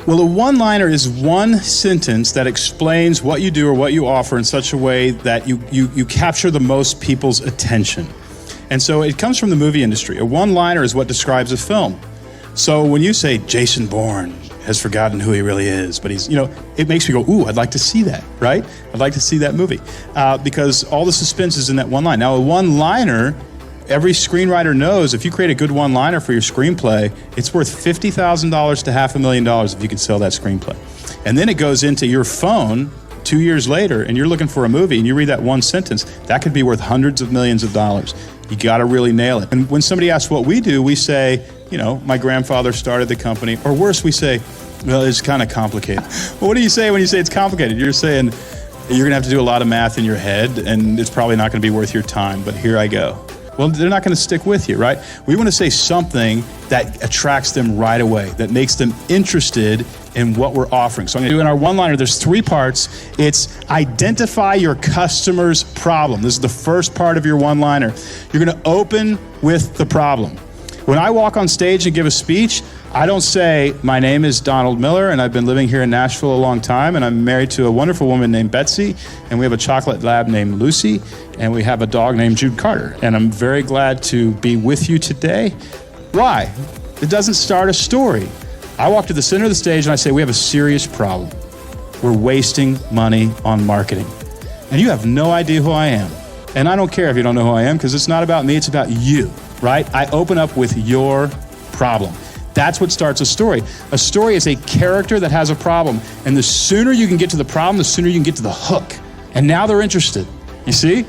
Well, a one-liner is one sentence that explains what you do or what you offer in such a way that you capture the most people's attention. And so it comes from the movie industry. A one-liner is what describes a film. So when you say Jason Bourne has forgotten who he really is, but he's, it makes me go, ooh, I'd like to see that, right? I'd like to see that movie because all the suspense is in that one line. Now, a one-liner, every screenwriter knows if you create a good one-liner for your screenplay, it's worth $50,000 to $500,000 if you can sell that screenplay. And then it goes into your phone 2 years later and you're looking for a movie and you read that one sentence, that could be worth hundreds of millions of dollars. You gotta really nail it. And when somebody asks what we do, we say, my grandfather started the company, or worse, we say, well, it's kind of complicated. Well, what do you say when you say it's complicated? You're saying you're gonna have to do a lot of math in your head and it's probably not gonna be worth your time, but here I go. Well, they're not going to stick with you, right? We want to say something that attracts them right away, that makes them interested in what we're offering. So I'm going to do in our one-liner, there's 3 parts. It's identify your customer's problem. This is the first part of your one-liner. You're going to open with the problem. When I walk on stage and give a speech, I don't say, my name is Donald Miller and I've been living here in Nashville a long time and I'm married to a wonderful woman named Betsy and we have a chocolate lab named Lucy and we have a dog named Jude Carter and I'm very glad to be with you today. Why? It doesn't start a story. I walk to the center of the stage and I say, we have a serious problem. We're wasting money on marketing. And you have no idea who I am. And I don't care if you don't know who I am because it's not about me, it's about you, right? I open up with your problem. That's what starts a story. A story is a character that has a problem. And the sooner you can get to the problem, the sooner you can get to the hook. And now they're interested, you see?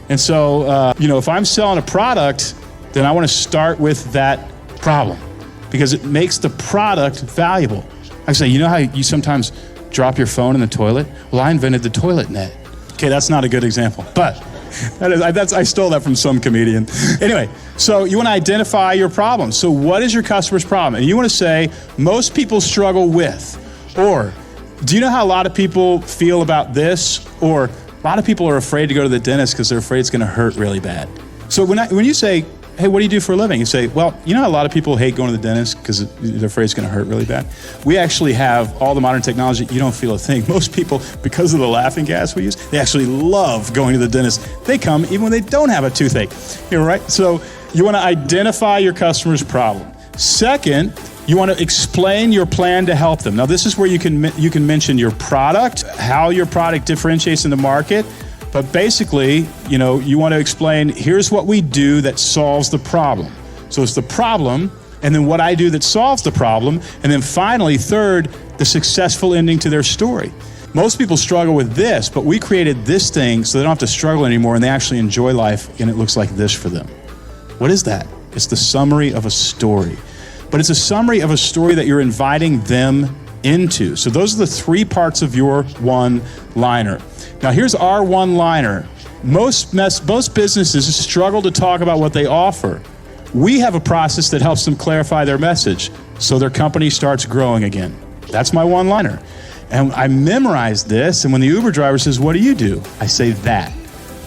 And so, if I'm selling a product, then I want to start with that problem because it makes the product valuable. I say, you know how you sometimes drop your phone in the toilet? Well, I invented the toilet net. Okay, that's not a good example, but I stole that from some comedian. Anyway, so you want to identify your problem. So what is your customer's problem? And you want to say, most people struggle with, or do you know how a lot of people feel about this? Or a lot of people are afraid to go to the dentist because they're afraid it's going to hurt really bad. So when you say, hey, what do you do for a living? You say, well, you know how a lot of people hate going to the dentist because they're afraid it's going to hurt really bad? We actually have all the modern technology. You don't feel a thing. Most people, because of the laughing gas we use, they actually love going to the dentist. They come even when they don't have a toothache. Right? So you want to identify your customer's problem. Second, you want to explain your plan to help them. Now, this is where you can mention your product, how your product differentiates in the market. But basically, you want to explain, here's what we do that solves the problem. So it's the problem, and then what I do that solves the problem, and then finally, third, the successful ending to their story. Most people struggle with this, but we created this thing so they don't have to struggle anymore, and they actually enjoy life, and it looks like this for them. What is that? It's the summary of a story. But it's a summary of a story that you're inviting them into. So those are the 3 parts of your one-liner. Now here's our one-liner. Most businesses struggle to talk about what they offer. We have a process that helps them clarify their message so their company starts growing again. That's my one-liner. And I memorized this, and when the Uber driver says, what do you do? I say that.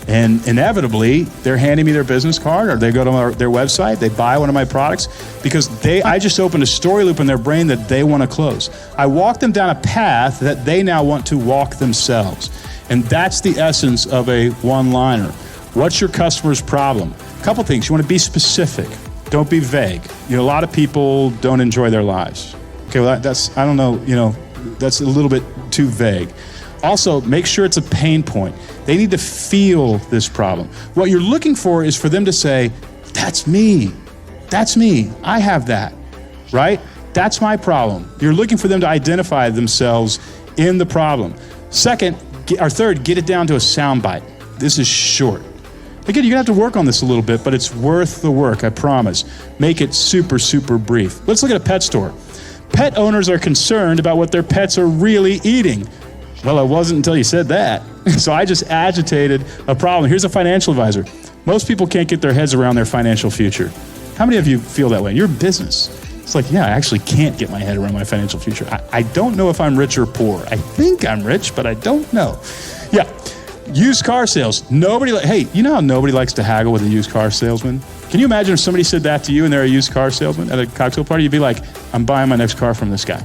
And inevitably, they're handing me their business card, or they go to their website, they buy one of my products, because I just opened a story loop in their brain that they want to close. I walk them down a path that they now want to walk themselves. And that's the essence of a one-liner. What's your customer's problem? A couple things. You want to be specific. Don't be vague. A lot of people don't enjoy their lives. Okay, well, that's a little bit too vague. Also, make sure it's a pain point. They need to feel this problem. What you're looking for is for them to say, that's me. That's me. I have that, right? That's my problem. You're looking for them to identify themselves in the problem. Third, get it down to a soundbite. This is short. Again, you're gonna have to work on this a little bit, but it's worth the work, I promise. Make it super, super brief. Let's look at a pet store. Pet owners are concerned about what their pets are really eating. Well, it wasn't until you said that. So I just agitated a problem. Here's a financial advisor. Most people can't get their heads around their financial future. How many of you feel that way? You're in business. It's like, yeah, I actually can't get my head around my financial future. I don't know if I'm rich or poor. I think I'm rich, but I don't know. Yeah, used car sales. Hey, you know how nobody likes to haggle with a used car salesman? Can you imagine if somebody said that to you and they're a used car salesman at a cocktail party? You'd be like, I'm buying my next car from this guy.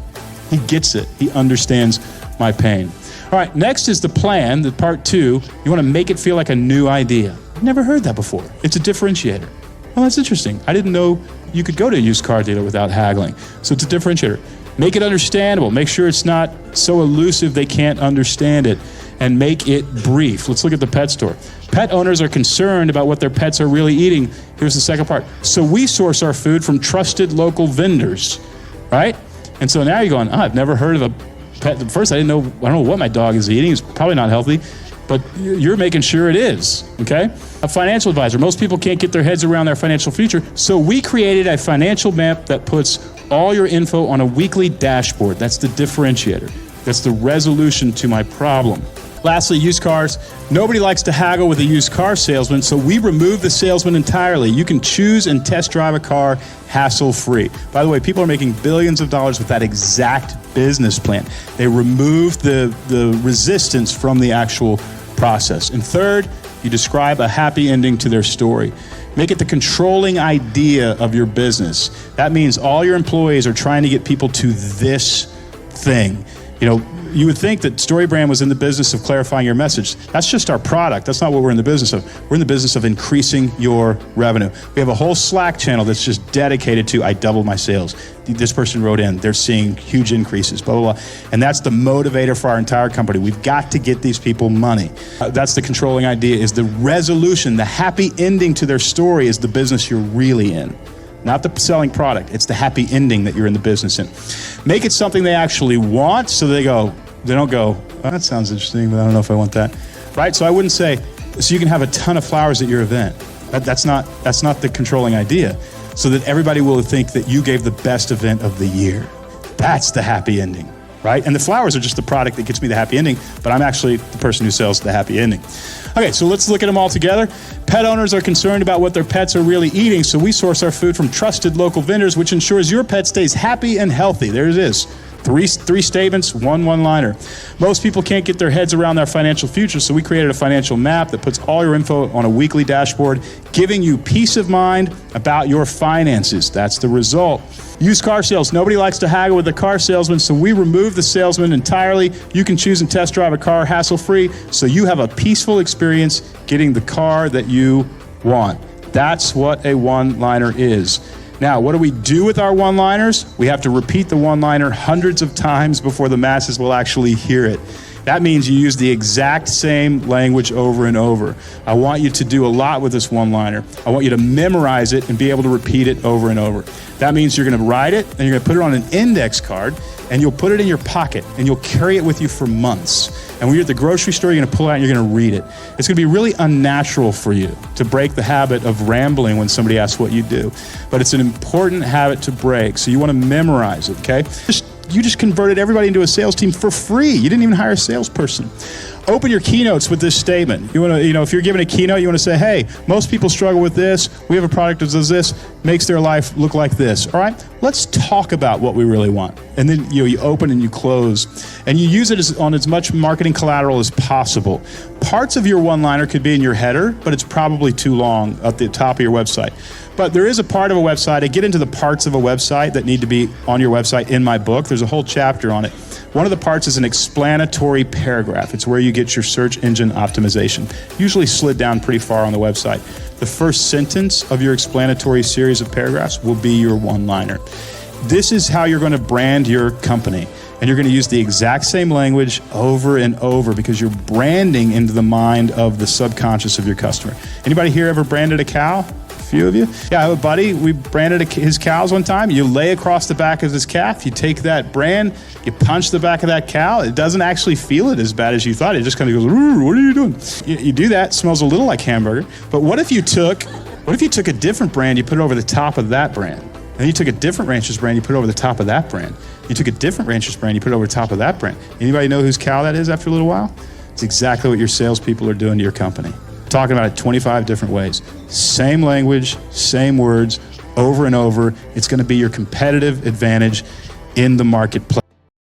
He gets it. He understands my pain. All right, next is the plan, the part 2. You want to make it feel like a new idea. I've never heard that before. It's a differentiator. Oh, that's interesting. I didn't know you could go to a used car dealer without haggling. So it's a differentiator. Make it understandable. Make sure it's not so elusive they can't understand it. And make it brief. Let's look at the pet store. Pet owners are concerned about what their pets are really eating. Here's the second part. So we source our food from trusted local vendors, right? And so now you're going, I've never heard of a pet. At first, I don't know what my dog is eating. It's probably not healthy, but you're making sure it is, okay? A financial advisor. Most people can't get their heads around their financial future, so we created a financial map that puts all your info on a weekly dashboard. That's the differentiator. That's the resolution to my problem. Lastly, used cars. Nobody likes to haggle with a used car salesman, so we remove the salesman entirely. You can choose and test drive a car hassle-free. By the way, people are making billions of dollars with that exact business plan. They remove the resistance from the actual process. And third, you describe a happy ending to their story. Make it the controlling idea of your business. That means all your employees are trying to get people to this thing. You know, you would think that StoryBrand was in the business of clarifying your message. That's just our product. That's not what we're in the business of. We're in the business of increasing your revenue. We have a whole Slack channel that's just dedicated to, I doubled my sales. This person wrote in, they're seeing huge increases, blah, blah, blah. And that's the motivator for our entire company. We've got to get these people money. That's the controlling idea, is the resolution, the happy ending to their story is the business you're really in. Not the selling product, it's the happy ending that you're in the business in. Make it something they actually want, so they don't go, oh, that sounds interesting, but I don't know if I want that, right? So I wouldn't say, so you can have a ton of flowers at your event. That's not the controlling idea, so that everybody will think that you gave the best event of the year. That's the happy ending, right? And the flowers are just the product that gets me the happy ending, but I'm actually the person who sells the happy ending. Okay, so let's look at them all together. Pet owners are concerned about what their pets are really eating, so we source our food from trusted local vendors, which ensures your pet stays happy and healthy. There it is. Three statements, one-liner. Most people can't get their heads around their financial future, so we created a financial map that puts all your info on a weekly dashboard, giving you peace of mind about your finances. That's the result. Used car sales. Nobody likes to haggle with the car salesman, so we remove the salesman entirely. You can choose and test drive a car hassle-free, so you have a peaceful experience getting the car that you want. That's what a one-liner is. Now, what do we do with our one-liners? We have to repeat the one-liner hundreds of times before the masses will actually hear it. That means you use the exact same language over and over. I want you to do a lot with this one-liner. I want you to memorize it and be able to repeat it over and over. That means you're going to write it and you're going to put it on an index card and you'll put it in your pocket and you'll carry it with you for months. And when you're at the grocery store, you're going to pull it out and you're going to read it. It's going to be really unnatural for you to break the habit of rambling when somebody asks what you do. But it's an important habit to break, so you want to memorize it, okay? You just converted everybody into a sales team for free. You didn't even hire a salesperson. Open your keynotes with this statement. You want to, if you're giving a keynote, you want to say, hey, most people struggle with this. We have a product that does this, makes their life look like this. All right, let's talk about what we really want. And then you open and you close, and you use it on as much marketing collateral as possible. Parts of your one-liner could be in your header, but it's probably too long at the top of your website. But there is a part of a website. I get into the parts of a website that need to be on your website in my book. There's a whole chapter on it. One of the parts is an explanatory paragraph. It's where you get your search engine optimization, usually slid down pretty far on the website. The first sentence of your explanatory series of paragraphs will be your one-liner. This is how you're going to brand your company. And you're going to use the exact same language over and over because you're branding into the mind of the subconscious of your customer. Anybody here ever branded a cow? A few of you? Yeah, I have a buddy. We branded his cows one time. You lay across the back of his calf. You take that brand, you punch the back of that cow. It doesn't actually feel it as bad as you thought. It just kind of goes, what are you doing? You do that. It smells a little like hamburger. But what if you took a different brand, you put it over the top of that brand? And you took a different rancher's brand, you put it over the top of that brand. You took a different rancher's brand, you put it over the top of that brand. Anybody know whose cow that is after a little while? It's exactly what your salespeople are doing to your company. Talking about it 25 different ways. Same language, same words, over and over. It's going to be your competitive advantage in the marketplace.